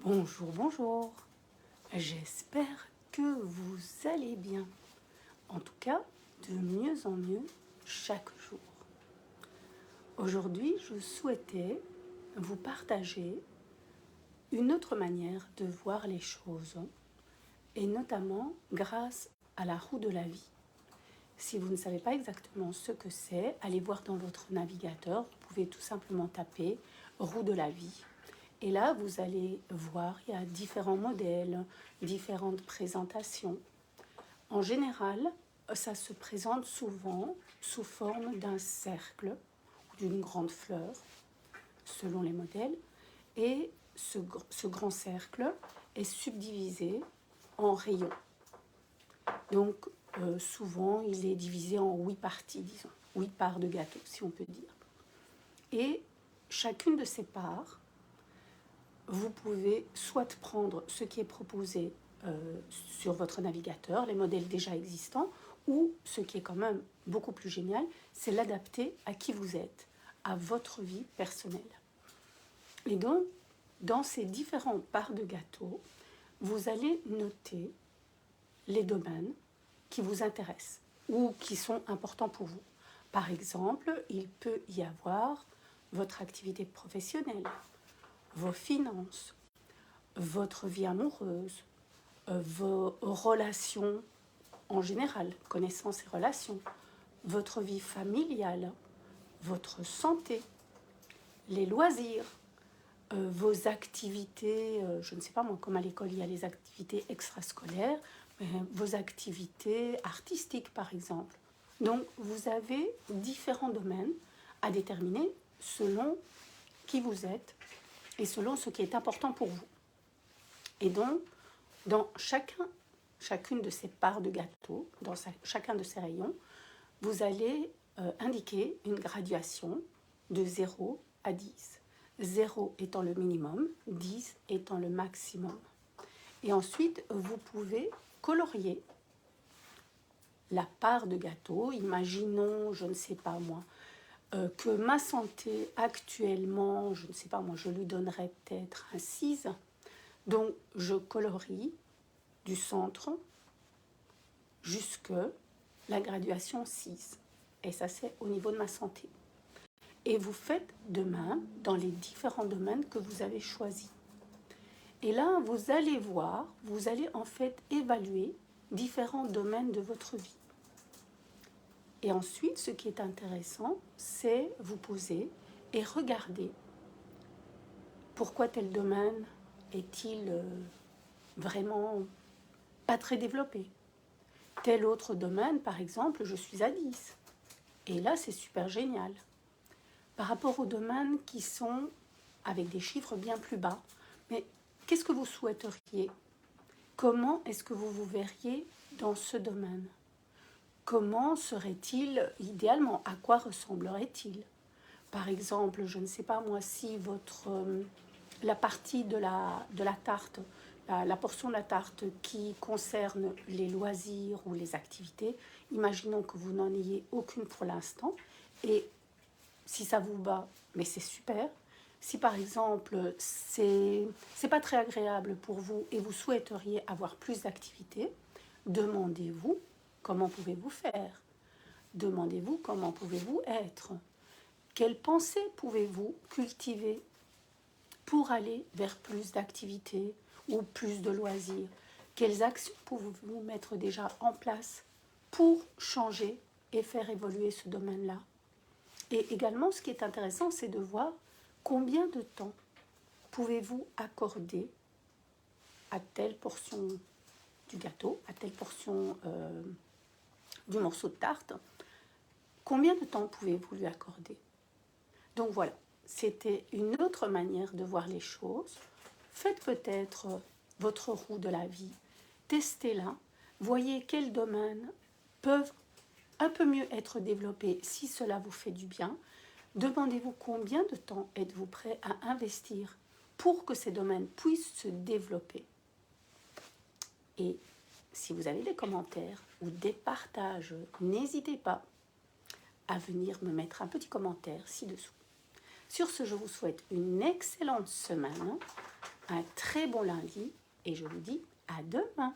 Bonjour, bonjour. J'espère que vous allez bien. En tout cas, de mieux en mieux chaque jour. Aujourd'hui, je souhaitais vous partager une autre manière de voir les choses, et notamment grâce à la roue de la vie. Si vous ne savez pas exactement ce que c'est, allez voir dans votre navigateur. Vous pouvez tout simplement taper roue de la vie. Et là, vous allez voir, il y a différents modèles, différentes présentations. En général, ça se présente souvent sous forme d'un cercle ou d'une grande fleur, selon les modèles. Et ce grand cercle est subdivisé en rayons. Donc, souvent, il est divisé en 8 parties, disons, 8 parts de gâteau, si on peut dire. Et chacune de ces parts, vous pouvez soit prendre ce qui est proposé sur votre navigateur, les modèles déjà existants, ou ce qui est quand même beaucoup plus génial, c'est l'adapter à qui vous êtes, à votre vie personnelle. Et donc, dans ces différentes parts de gâteau, vous allez noter les domaines qui vous intéressent ou qui sont importants pour vous. Par exemple, il peut y avoir votre activité professionnelle, vos finances, votre vie amoureuse, vos relations en général, connaissances et relations, votre vie familiale, votre santé, les loisirs, vos activités, je ne sais pas moi, comme à l'école il y a les activités extrascolaires, vos activités artistiques par exemple. Donc vous avez différents domaines à déterminer selon qui vous êtes et selon ce qui est important pour vous. Et donc, dans chacune de ces parts de gâteau, dans chacun de ces rayons, vous allez indiquer une graduation de 0 à 10. 0 étant le minimum, 10 étant le maximum. Et ensuite, vous pouvez colorier la part de gâteau. Imaginons, je ne sais pas moi, que ma santé actuellement, je ne sais pas moi, je lui donnerais peut-être un 6. Donc, je colorie du centre jusque la graduation 6. Et ça, c'est au niveau de ma santé. Et vous faites de même dans les différents domaines que vous avez choisis. Et là, vous allez voir, vous allez en fait évaluer différents domaines de votre vie. Et ensuite, ce qui est intéressant, c'est vous poser et regarder pourquoi tel domaine est-il vraiment pas très développé. Tel autre domaine, par exemple, je suis à 10. Et là, c'est super génial. Par rapport aux domaines qui sont avec des chiffres bien plus bas, mais qu'est-ce que vous souhaiteriez? Comment est-ce que vous vous verriez dans ce domaine? Comment serait-il idéalement? À quoi ressemblerait-il? Par exemple, je ne sais pas moi, si la partie de la tarte, la portion de la tarte qui concerne les loisirs ou les activités, imaginons que vous n'en ayez aucune pour l'instant, et si ça vous bat, mais c'est super. Si par exemple, c'est pas très agréable pour vous et vous souhaiteriez avoir plus d'activités, demandez-vous comment pouvez-vous faire. Demandez-vous comment pouvez-vous être. Quelles pensées pouvez-vous cultiver pour aller vers plus d'activités ou plus de loisirs? Quelles actions pouvez-vous mettre déjà en place pour changer et faire évoluer ce domaine-là? Et également, ce qui est intéressant, c'est de voir combien de temps pouvez-vous accorder à telle portion du gâteau, à telle portion du morceau de tarte. Combien de temps pouvez-vous lui accorder? Donc voilà, c'était une autre manière de voir les choses. Faites peut-être votre roue de la vie, testez-la, voyez quels domaines peuvent un peu mieux être développés si cela vous fait du bien. Demandez-vous combien de temps êtes-vous prêt à investir pour que ces domaines puissent se développer. Et si vous avez des commentaires ou des partages, n'hésitez pas à venir me mettre un petit commentaire ci-dessous. Sur ce, je vous souhaite une excellente semaine un très bon lundi et je vous dis à demain.